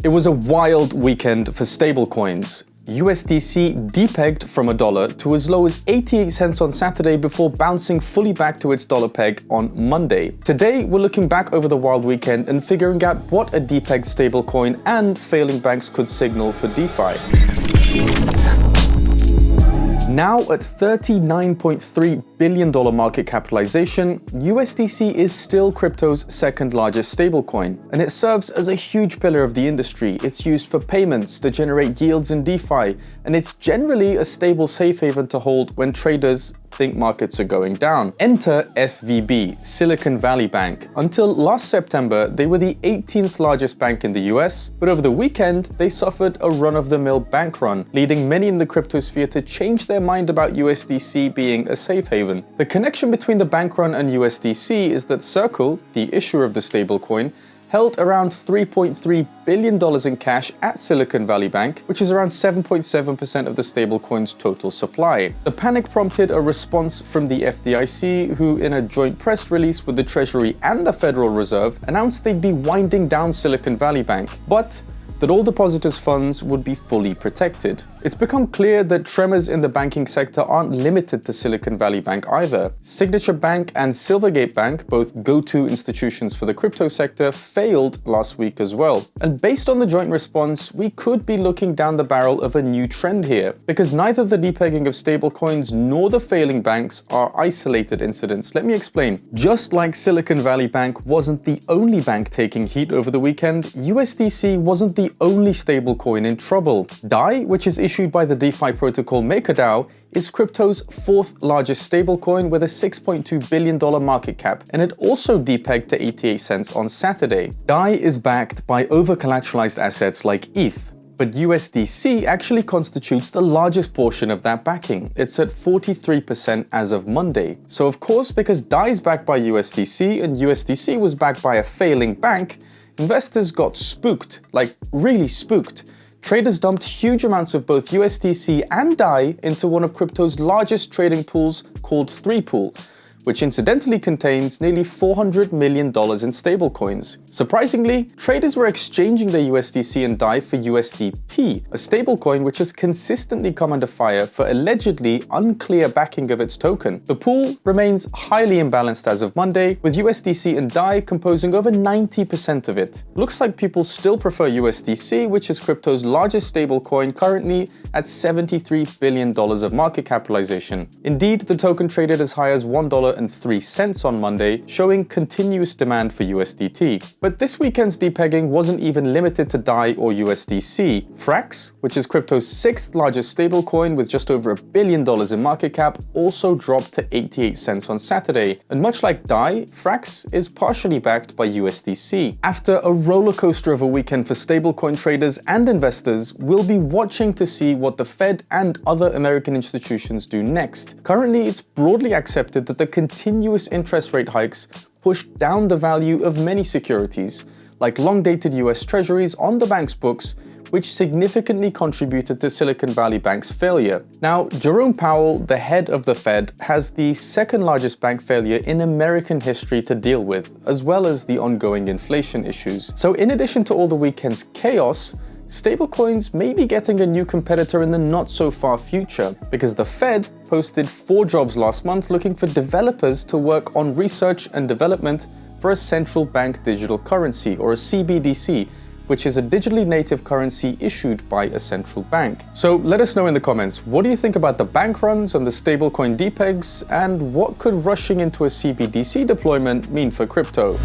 It was a wild weekend for stablecoins. USDC depegged from $1 to as low as 88 cents on Saturday before bouncing fully back to its dollar peg on Monday. Today, we're looking back over the wild weekend and figuring out what a depegged stablecoin and failing banks could signal for DeFi. Now at $39.3 billion market capitalization, USDC is still crypto's second largest stablecoin, and it serves as a huge pillar of the industry. It's used for payments to generate yields in DeFi, and it's generally a stable safe haven to hold when traders think markets are going down. Enter SVB, Silicon Valley Bank. Until last September, they were the 18th largest bank in the US, but over the weekend, they suffered a run-of-the-mill bank run, leading many in the crypto sphere to change their mind about USDC being a safe haven. The connection between the bank run and USDC is that Circle, the issuer of the stablecoin, held around $3.3 billion in cash at Silicon Valley Bank, which is around 7.7% of the stablecoin's total supply. The panic prompted a response from the FDIC, who in a joint press release with the Treasury and the Federal Reserve announced they'd be winding down Silicon Valley Bank, but that all depositors' funds would be fully protected. It's become clear that tremors in the banking sector aren't limited to Silicon Valley Bank either. Signature Bank and Silvergate Bank, both go-to institutions for the crypto sector, failed last week as well. And based on the joint response, we could be looking down the barrel of a new trend here, because neither the depegging of stablecoins nor the failing banks are isolated incidents. Let me explain. Just like Silicon Valley Bank wasn't the only bank taking heat over the weekend, USDC wasn't the only stablecoin in trouble. DAI, which is issued by the DeFi protocol MakerDAO, is crypto's fourth largest stablecoin with a $6.2 billion market cap, and it also depegged to 88 cents on Saturday. DAI is backed by over-collateralized assets like ETH, but USDC actually constitutes the largest portion of that backing. It's at 43% as of Monday. So of course, because DAI is backed by USDC and USDC was backed by a failing bank, investors got spooked, like really spooked. Traders dumped huge amounts of both USDC and DAI into one of crypto's largest trading pools called 3Pool, which incidentally contains nearly $400 million in stablecoins. Surprisingly, traders were exchanging their USDC and DAI for USDT, a stablecoin which has consistently come under fire for allegedly unclear backing of its token. The pool remains highly imbalanced as of Monday, with USDC and DAI composing over 90% of it. Looks like people still prefer USDC, which is crypto's largest stablecoin, currently at $73 billion of market capitalization. Indeed, the token traded as high as $1.03 on Monday, showing continuous demand for USDT. But this weekend's depegging wasn't even limited to DAI or USDC. Frax, which is crypto's sixth largest stablecoin with just over $1 billion in market cap, also dropped to 88 cents on Saturday. And much like DAI, Frax is partially backed by USDC. After a roller coaster of a weekend for stablecoin traders and investors, we'll be watching to see what the Fed and other American institutions do next. Currently, it's broadly accepted that the continuous interest rate hikes pushed down the value of many securities, like long-dated US Treasuries on the bank's books, which significantly contributed to Silicon Valley Bank's failure. Now, Jerome Powell, the head of the Fed, has the second largest bank failure in American history to deal with, as well as the ongoing inflation issues. So in addition to all the weekend's chaos, stablecoins may be getting a new competitor in the not-so-far future, because the Fed posted 4 jobs last month looking for developers to work on research and development for a central bank digital currency, or a CBDC, which is a digitally native currency issued by a central bank. So let us know in the comments, what do you think about the bank runs and the stablecoin depegs, and what could rushing into a CBDC deployment mean for crypto?